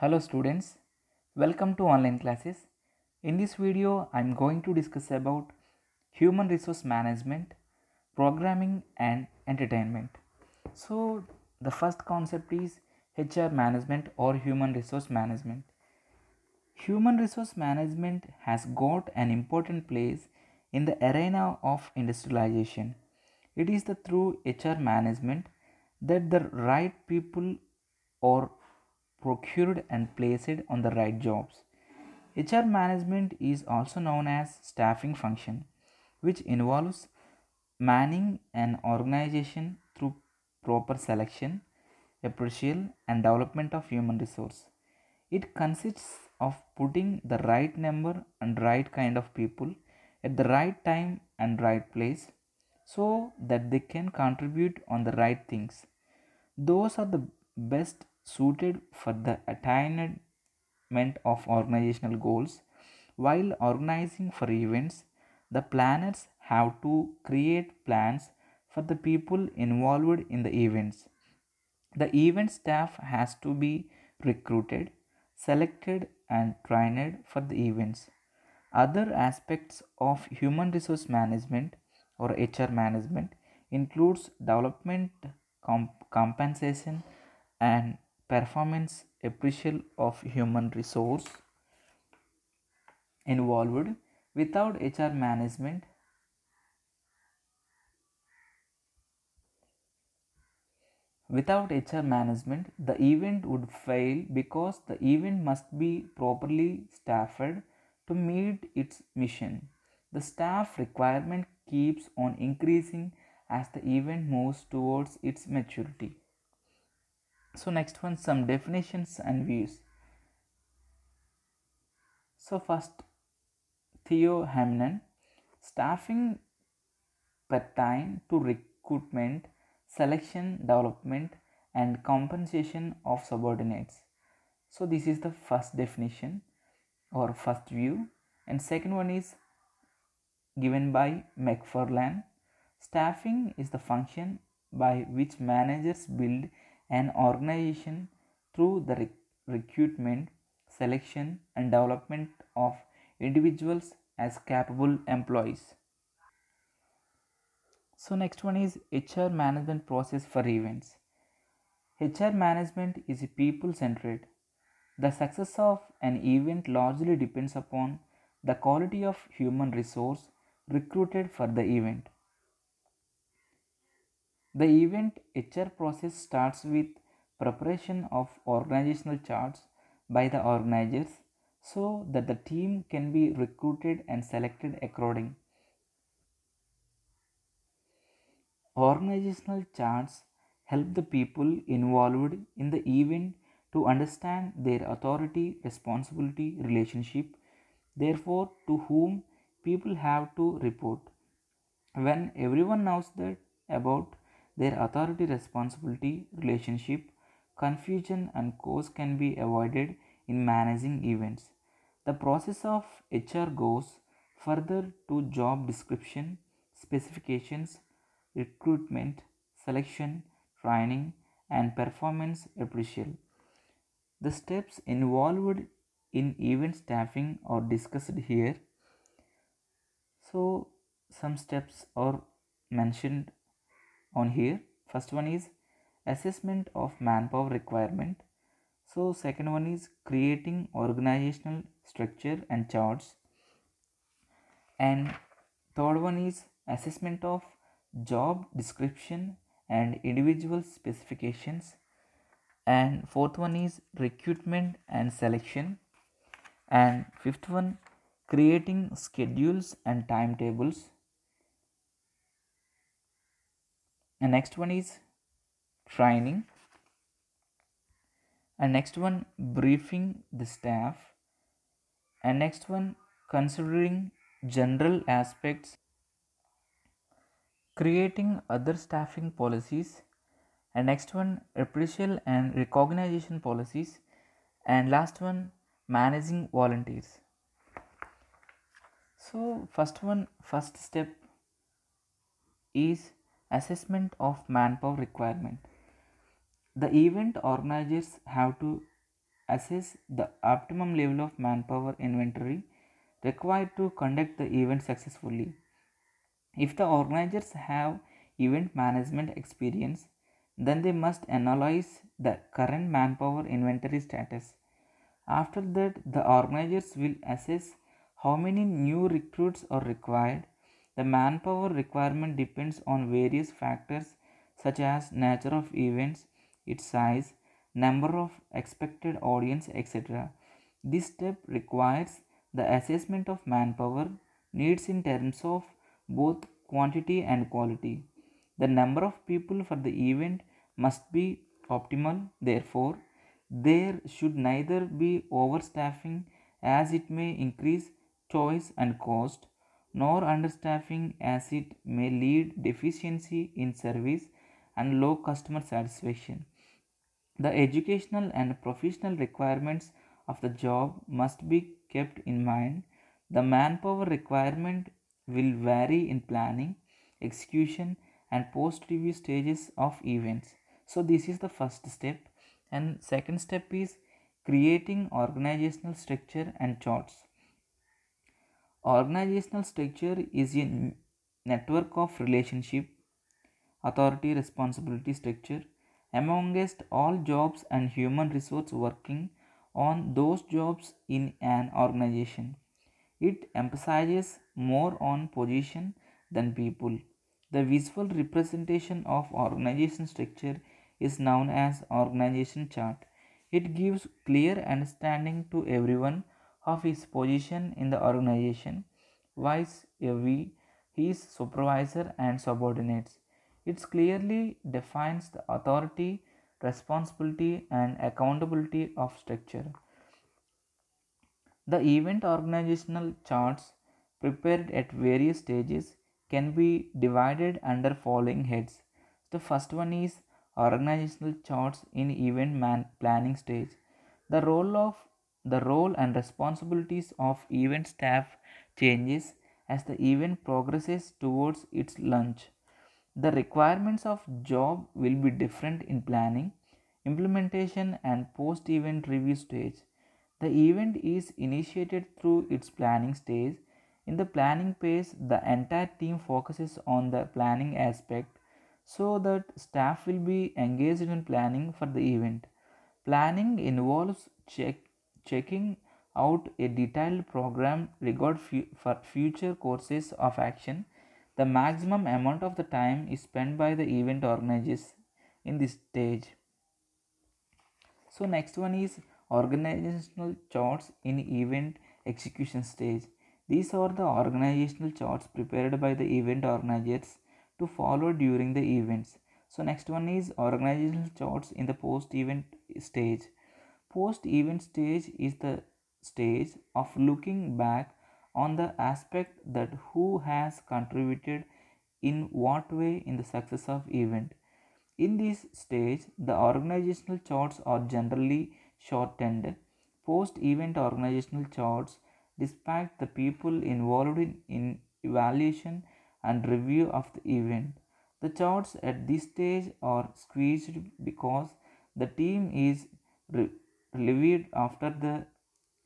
Hello students, welcome to online classes. In this video, I am going to discuss about human resource management, programming and entertainment. So the first concept is HR management or human resource management. Human resource management has got an important place in the arena of industrialization. It is the through HR management that the right people are procured and placed on the right jobs. HR management is also known as staffing function, which involves manning an organization through proper selection, appraisal, and development of human resource. It consists of putting the right number and right kind of people at the right time and right place so that they can contribute on the right things. Those are the best suited for the attainment of organizational goals. While organizing for events, the planners have to create plans for the people involved in the events. The event staff has to be recruited, selected, and trained for the events. Other aspects of human resource management or HR management includes development, compensation, and performance appraisal of human resource involved. Without HR management, the event would fail because the event must be properly staffed to meet its mission. The staff requirement keeps on increasing as the event moves towards its maturity. So next one, some definitions and views. So first, Theo Hamnen, staffing pertain to recruitment, selection, development, and compensation of subordinates. So this is the first definition or first view, and second one is given by McFarlane. Staffing is the function by which managers build an organization through the recruitment, selection, and development of individuals as capable employees. So next one is HR management process for events. HR management is people centered. The success of an event largely depends upon the quality of human resource recruited for the event. The event HR process starts with preparation of organizational charts by the organizers so that the team can be recruited and selected according. Organizational charts help the people involved in the event to understand their authority responsibility relationship, therefore, to whom people have to report. When everyone knows that about their authority responsibility relationship, confusion and course can be avoided in managing events. The process of HR goes further to job description, specifications, recruitment, selection, training, and performance appraisal. The steps involved in event staffing are discussed here. So, some steps are mentioned on here. First one is assessment of manpower requirement. So, second one is creating organizational structure and charts. And third one is assessment of job description and individual specifications. And fourth one is recruitment and selection. And fifth one, creating schedules and timetables. And next one is training. And next one, briefing the staff. And next one, considering general aspects, creating other staffing policies. And next one, appraisal and recognition policies. And last one, managing volunteers. So first step is assessment of manpower requirement. The event organizers have to assess the optimum level of manpower inventory required to conduct the event successfully. If the organizers have event management experience, then they must analyze the current manpower inventory status. After that, the organizers will assess how many new recruits are required. The manpower requirement depends on various factors such as nature of events, its size, number of expected audience, etc. This step requires the assessment of manpower needs in terms of both quantity and quality. The number of people for the event must be optimal, therefore, there should neither be overstaffing as it may increase choice and cost, nor understaffing as it may lead deficiency in service and low customer satisfaction. The educational and professional requirements of the job must be kept in mind. The manpower requirement will vary in planning, execution, and post review stages of events. So, this is the first step, and second step is creating organizational structure and charts. Organizational structure is a network of relationship, authority, responsibility structure amongst all jobs and human resource working on those jobs in an organization. It emphasizes more on position than people. The visual representation of organization structure is known as organization chart. It gives clear understanding to everyone of his position in the organization, vice versa, his supervisor and subordinates. It clearly defines the authority, responsibility, and accountability of structure. The event organizational charts prepared at various stages can be divided under following heads. The first one is organizational charts in event planning stage. The role and responsibilities of event staff changes as the event progresses towards its launch. The requirements of job will be different in planning, implementation, and post event review stage. The event is initiated through its planning stage. In the planning phase, the entire team focuses on the planning aspect so that staff will be engaged in planning for the event. Planning involves checking out a detailed program for future courses of action. The maximum amount of the time is spent by the event organizers in this stage. So next one is organizational charts in event execution stage. These are the organizational charts prepared by the event organizers to follow during the events. So next one is organizational charts in the post event stage. Post event stage is the stage of looking back on the aspect that who has contributed in what way in the success of event. In this stage, the organizational charts are generally shortened. Post event organizational charts dispatch the people involved in evaluation and review of the event. The charts at this stage are squeezed because the team is relieved after the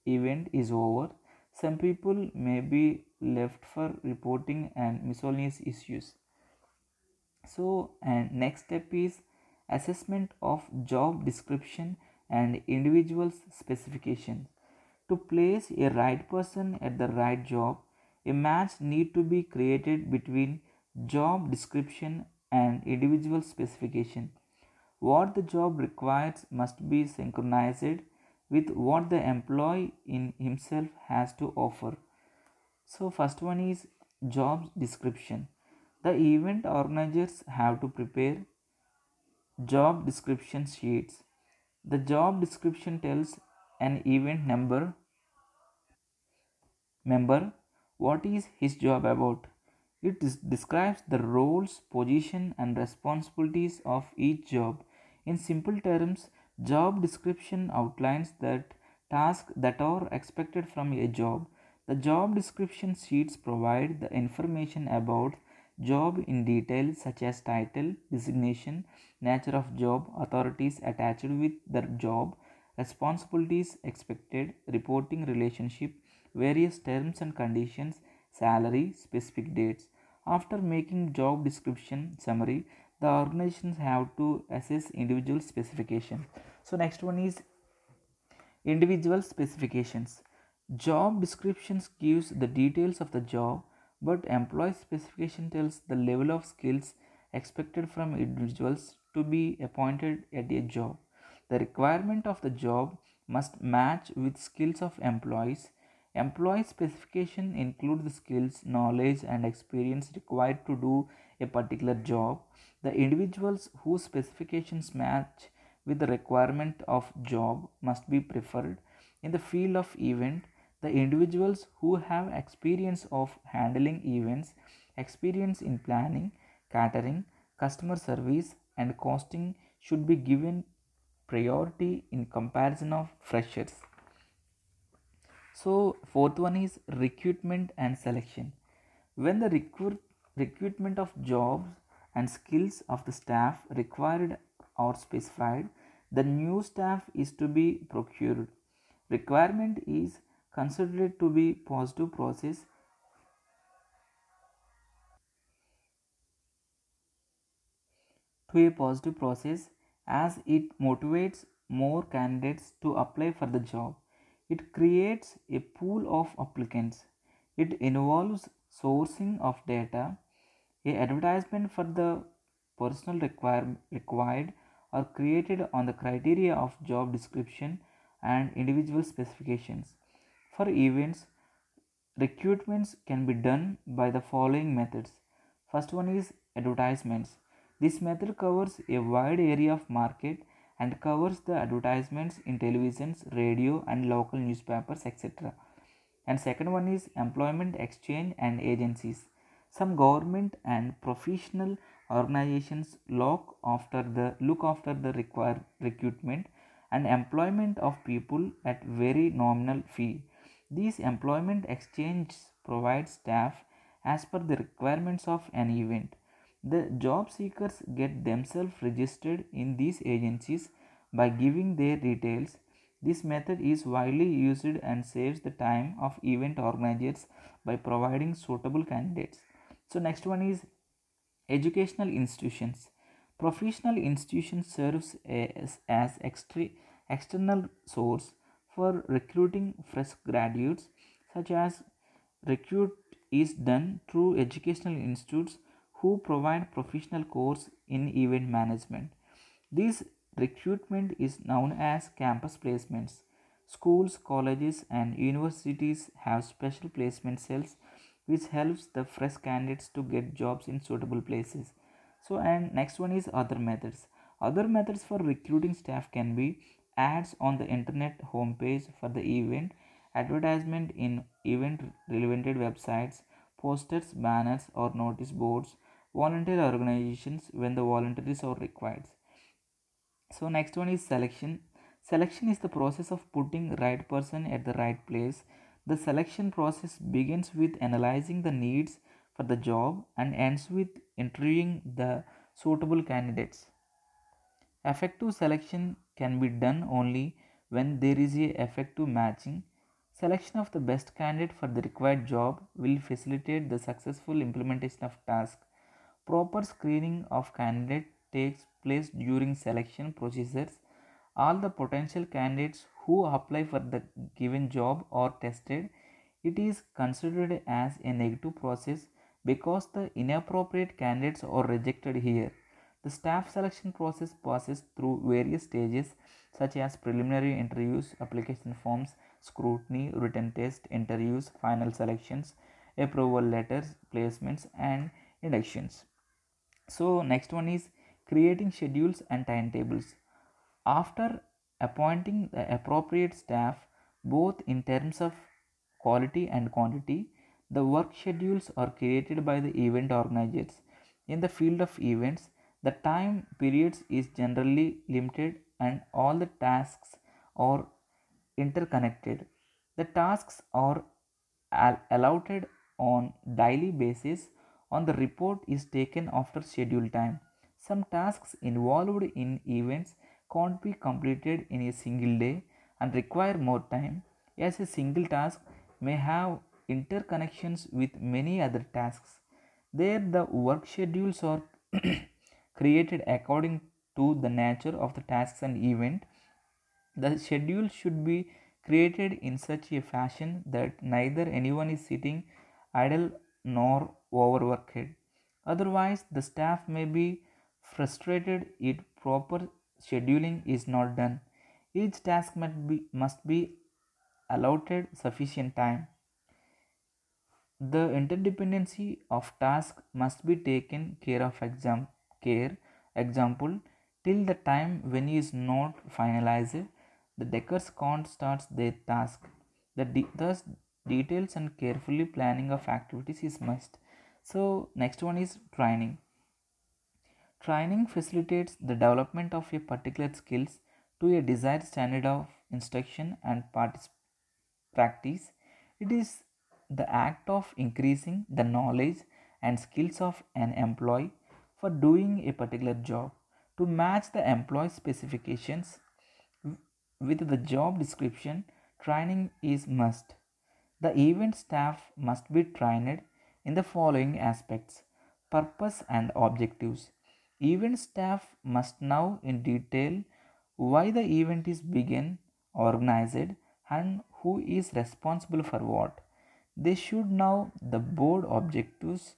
event is over. Some people may be left for reporting and miscellaneous issues. So, and next step is assessment of job description and individual's specification. To place a right person at the right job, a match need to be created between job description and individual specification. What the job requires must be synchronized with what the employee in himself has to offer. So first one is job description. The event organizers have to prepare job description sheets. The job description tells an event member what is his job about. It describes the roles, position, and responsibilities of each job. In simple terms, job description outlines that tasks that are expected from a job. The job description sheets provide the information about job in detail such as title, designation, nature of job, authorities attached with the job, responsibilities expected, reporting relationship, various terms and conditions, salary, specific dates. After making job description summary, the organizations have to assess individual specification. So next one is individual specifications. Job descriptions gives the details of the job, but employee specification tells the level of skills expected from individuals to be appointed at a job. The requirement of the job must match with skills of employees. Employee specification include the skills, knowledge and experience required to do a particular job. The individuals whose specifications match with the requirement of job must be preferred. In the field of event, the individuals who have experience of handling events, experience in planning, catering, customer service and costing should be given priority in comparison of freshers. So fourth one is recruitment and selection. When the recruitment of jobs and skills of the staff required or specified, the new staff is to be procured. Requirement is considered to be positive process as it motivates more candidates to apply for the job. It creates a pool of applicants. It involves sourcing of data. A advertisement for the personal required are created on the criteria of job description and individual specifications. For events, recruitments can be done by the following methods. First one is advertisements. This method covers a wide area of market and covers the advertisements in televisions, radio and local newspapers, etc. And second one is employment exchange and agencies. Some government and professional organizations look after the required recruitment and employment of people at very nominal fee. These employment exchanges provide staff as per the requirements of an event. The job seekers get themselves registered in these agencies by giving their details. This method is widely used and saves the time of event organizers by providing suitable candidates. So next one is educational institutions. Professional institutions serves as external source for recruiting fresh graduates, such as recruit is done through educational institutes who provide professional course in event management. This recruitment is known as campus placements. Schools, colleges and universities have special placement cells which helps the fresh candidates to get jobs in suitable places. So and next one is other methods. Other methods for recruiting staff can be ads on the internet homepage for the event, advertisement in event relevant websites, posters, banners or notice boards, volunteer organizations when the volunteers are required. So next one is selection. Selection is the process of putting right person at the right place. The selection process begins with analyzing the needs for the job and ends with interviewing the suitable candidates. Effective selection can be done only when there is a effective matching. Selection of the best candidate for the required job will facilitate the successful implementation of task. Proper screening of candidate takes place during selection procedures. All the potential candidates who apply for the given job are tested. It is considered as a negative process because the inappropriate candidates are rejected here. The staff selection process passes through various stages such as preliminary interviews, application forms, scrutiny, written test, interviews, final selections, approval letters, placements, and inductions. So next one is creating schedules and timetables. After appointing the appropriate staff, both in terms of quality and quantity, the work schedules are created by the event organizers. In the field of events, the time periods is generally limited and all the tasks are interconnected. The tasks are allotted on daily basis on the report is taken after schedule time. Some tasks involved in events can't be completed in a single day and require more time, as a single task may have interconnections with many other tasks. There, the work schedules are created according to the nature of the tasks and event. The schedule should be created in such a fashion that neither anyone is sitting idle nor overworked. Otherwise, the staff may be frustrated if proper scheduling is not done. Each task must be allotted sufficient time. The interdependency of tasks must be taken care of. Example, till the time when he is not finalized, the deckers can't start their task. Thus, details and carefully planning of activities is must. So next one is training. Training facilitates the development of a particular skills to a desired standard of instruction and practice. It is the act of increasing the knowledge and skills of an employee for doing a particular job to match the employee specifications with the job description. Training is must. The event staff must be trained in the following aspects: purpose and objectives. Event staff must know in detail why the event is begun, organized, and who is responsible for what. They should know the board objectives,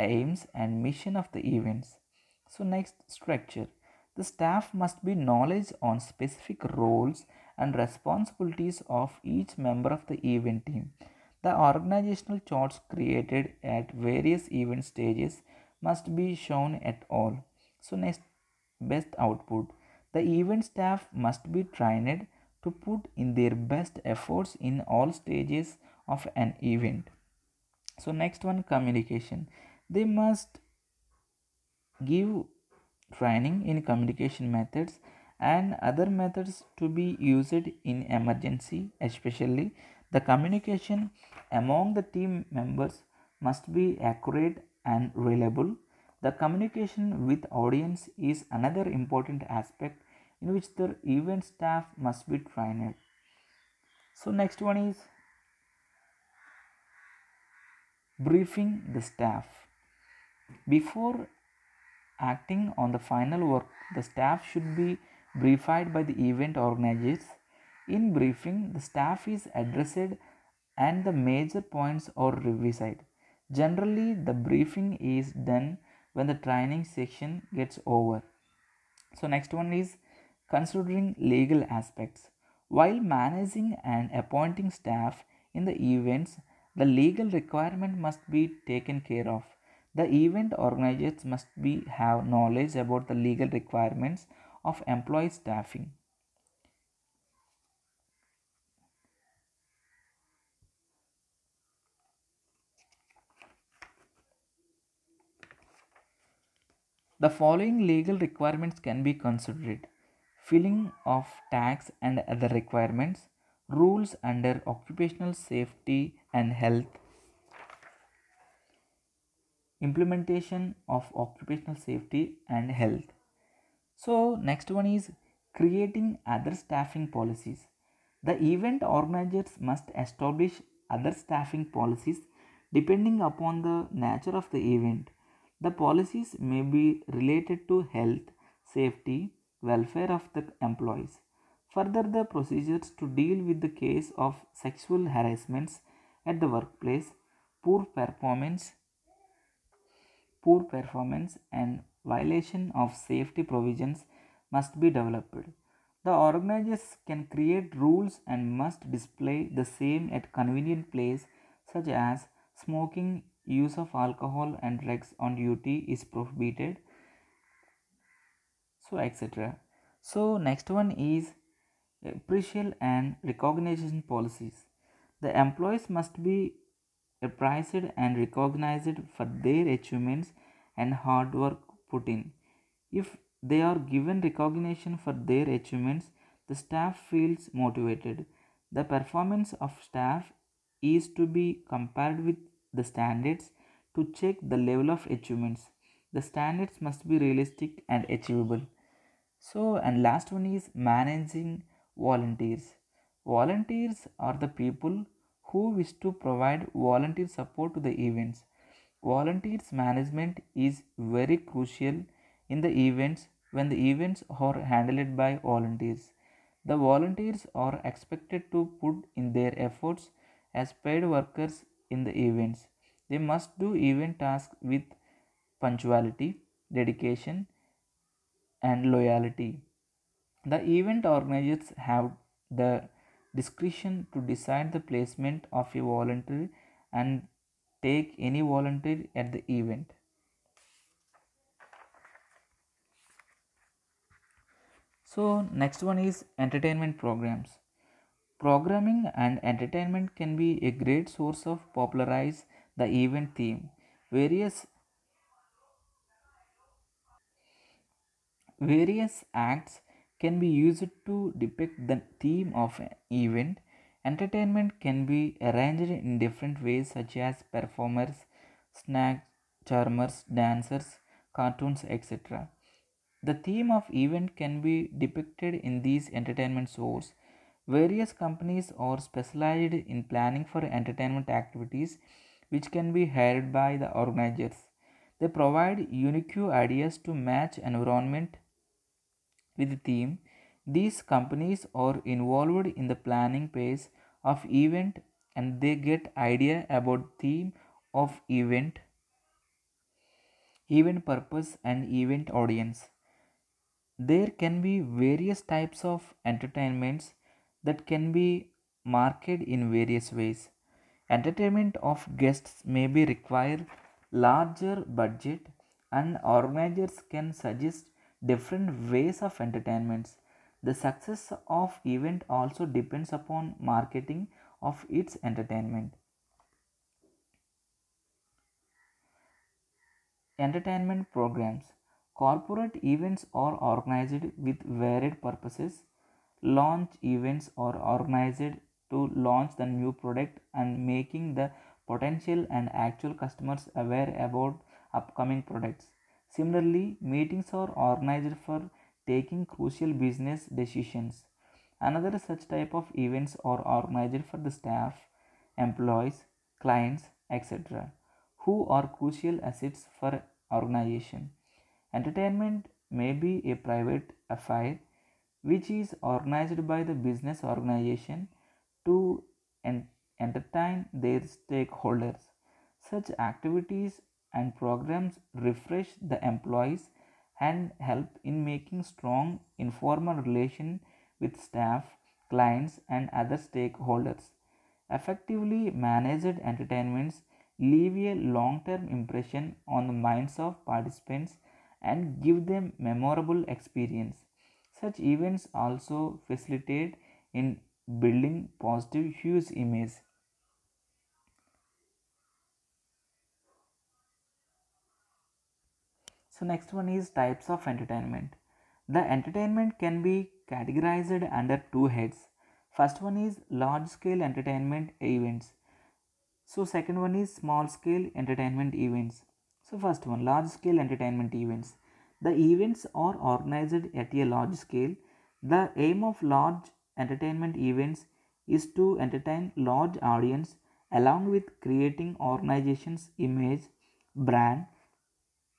aims, and mission of the events. So, next, structure. The staff must be knowledge on specific roles and responsibilities of each member of the event team. The organizational charts created at various event stages must be shown at all. So, next, best output. The event staff must be trained to put in their best efforts in all stages of an event. So, next one, communication. They must give training in communication methods and other methods to be used in emergency. Especially the communication among the team members must be accurate and reliable. The communication with audience is another important aspect in which the event staff must be trained. So next one is briefing the staff. Before acting on the final work, the staff should be briefed by the event organizers. In briefing, the staff is addressed and the major points are revised. Generally, the briefing is done when the training section gets over. So, next one is considering legal aspects. While managing and appointing staff in the events, the legal requirement must be taken care of. The event organizers must have knowledge about the legal requirements of employee staffing. The following legal requirements can be considered: filling of tax and other requirements, rules under occupational safety and health, implementation of occupational safety and health. So, next one is creating other staffing policies. The event organizers must establish other staffing policies depending upon the nature of the event. The policies may be related to health, safety, welfare of the employees. Further, the procedures to deal with the case of sexual harassments at the workplace, poor performance, poor performance and violation of safety provisions must be developed. The organizers can create rules and must display the same at convenient place, such as smoking, use of alcohol and drugs on duty is prohibited, so etc. So next one is appraisal and recognition policies. The employees must be appraised and recognized for their achievements and hard work put in. If they are given recognition for their achievements, the staff feels motivated. The performance of staff is to be compared with the standards to check the level of achievements. The standards must be realistic and achievable. So, and last one is managing volunteers. Volunteers are the people who wish to provide volunteer support to the events. Volunteers management is very crucial in the events when the events are handled by volunteers. The volunteers are expected to put in their efforts as paid workers in the events. They must do event tasks with punctuality, dedication, and loyalty. The event organizers have the discretion to decide the placement of a volunteer and take any volunteer at the event. So, next one is entertainment programs. Programming and entertainment can be a great source of popularize the event theme. Various Various acts can be used to depict the theme of an event. Entertainment can be arranged in different ways, such as performers, snacks, charmers, dancers, cartoons, etc. The theme of event can be depicted in these entertainment shows. Various companies are specialized in planning for entertainment activities which can be hired by the organizers. They provide unique ideas to match environment with the theme. These companies are involved in the planning phase of event and they get idea about theme of event purpose and event audience. There can be various types of entertainments that can be marketed in various ways. Entertainment of guests may be require larger budget and organizers can suggest different ways of entertainments. The success of event also depends upon marketing of its entertainment. Entertainment programs. Corporate events are organized with varied purposes. Launch events are organized to launch the new product and making the potential and actual customers aware about upcoming products. Similarly, meetings are organized for taking crucial business decisions. Another such type of events are organized for the staff, employees, clients, etc., who are crucial assets for organization. Entertainment may be a private affair which is organized by the business organization to en- entertain their stakeholders. Such activities and programs refresh the employees and help in making strong informal relation with staff, clients and other stakeholders. Effectively managed entertainments leave a long-term impression on the minds of participants and give them memorable experience. Such events also facilitate in building positive hues image. So next one is types of entertainment. The entertainment can be categorized under two heads. First one is large scale entertainment events. So second one is small scale entertainment events. So first one, large scale entertainment events. The events are organized at a large scale. The aim of large entertainment events is to entertain large audience along with creating organization's image, brand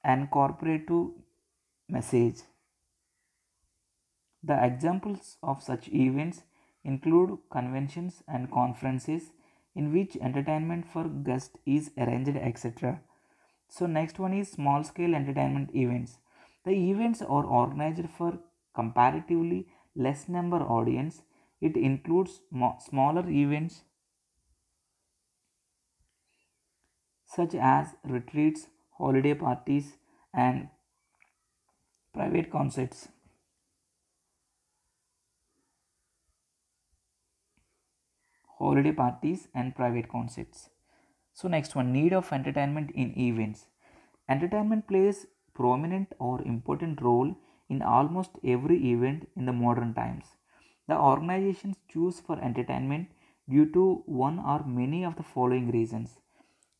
and corporative message. The examples of such events include conventions and conferences in which entertainment for guests is arranged, etc. So next one is small scale entertainment events. The events are organized for comparatively less number audience. It includes smaller events such as retreats, holiday parties and private concerts. Holiday parties and private concerts. So next one, need of entertainment in events. Entertainment plays prominent or important role in almost every event in the modern times. The organizations choose for entertainment due to one or many of the following reasons.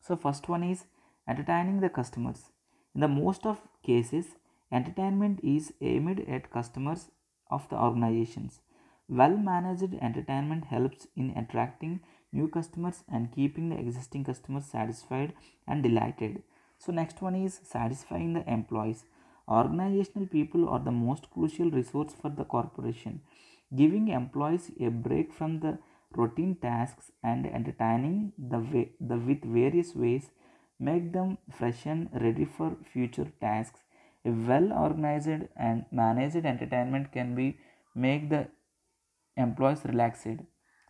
So first one is entertaining the customers. In the most of cases, Entertainment is aimed at customers of the organizations. Well managed entertainment helps in attracting new customers and keeping the existing customers satisfied and delighted. So, next one is satisfying the employees. Organizational people are the most crucial resource for the corporation. Giving employees a break from the routine tasks and entertaining the with various ways make them fresh and ready for future tasks. A well organized and managed entertainment can be make the employees relaxed.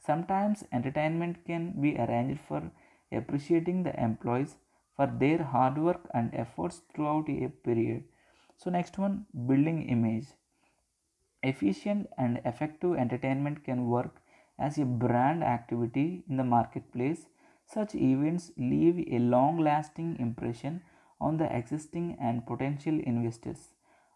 Sometimes entertainment can be arranged for appreciating the employees for their hard work and efforts throughout a period. So next one, building image. Efficient and effective entertainment can work as a brand activity in the marketplace. Such events leave a long lasting impression on the existing and potential investors.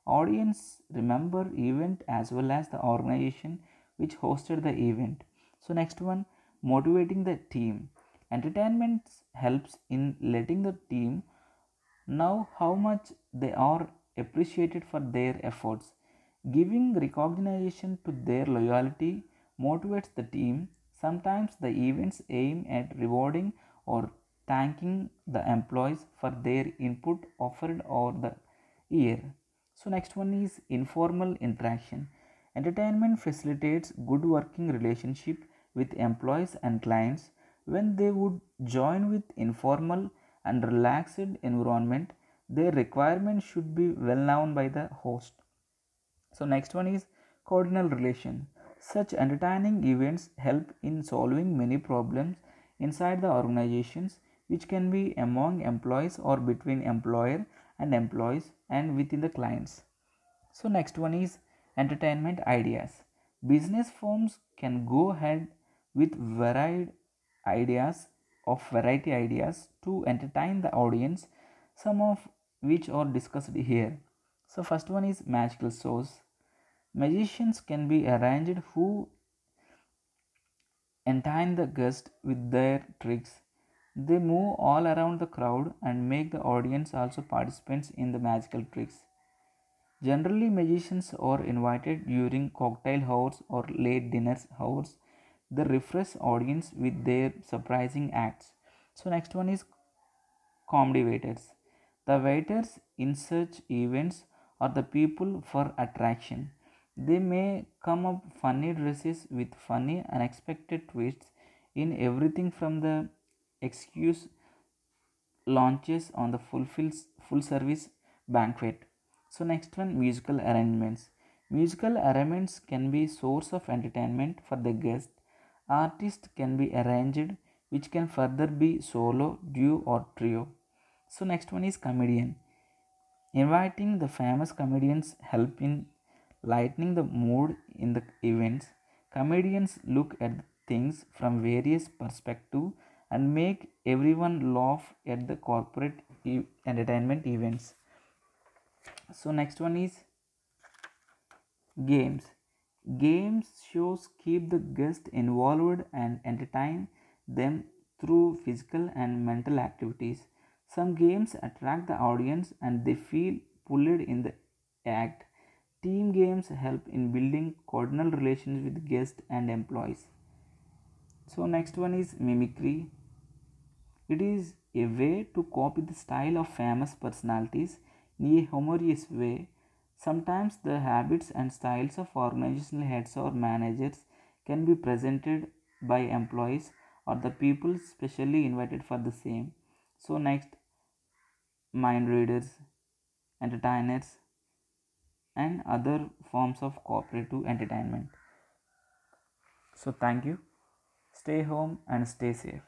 Audience remember event as well as the organization which hosted the event. So next one, motivating the team. Entertainment helps in letting the team know how much they are appreciated for their efforts. Giving recognition to their loyalty motivates the team. Sometimes the events aim at rewarding or thanking the employees for their input offered over the year. So, next one is informal interaction. Entertainment facilitates good working relationship with employees and clients when they would join with informal and relaxed environment. Their requirements should be well known by the host. So next one is coordinal relation. Such entertaining events help in solving many problems inside the organizations, which can be among employees or between employer and employees and within the clients. So next one is entertainment ideas. Business firms can go ahead with variety ideas to entertain the audience, some of which are discussed here. So first one is magical shows. Magicians can be arranged who entertain the guest with their tricks. They move all around the crowd and make the audience also participants in the magical tricks. Generally, magicians are invited during cocktail hours or late dinner hours. They refresh audience with their surprising acts. So next one is comedy waiters. The waiters in such events are the people for attraction. They may come up funny dresses with funny unexpected twists in everything from the excuse launches on the full service banquet. So next one, musical arrangements. Musical arrangements can be source of entertainment for the guest. Artists can be arranged which can further be solo, duo or trio. So next one is comedian. Inviting the famous comedians help in lightening the mood in the events. Comedians look at things from various perspectives and make everyone laugh at the corporate entertainment events. So next one is games. Games shows keep the guest involved and entertain them through physical and mental activities. Some games attract the audience and they feel pulled in the act. Team games help in building cordial relations with guests and employees. So next one is mimicry. It is a way to copy the style of famous personalities in a humorous way. Sometimes the habits and styles of organizational heads or managers can be presented by employees or the people specially invited for the same. So next, mind readers, entertainers, and other forms of cooperative entertainment. So thank you. Stay home and stay safe.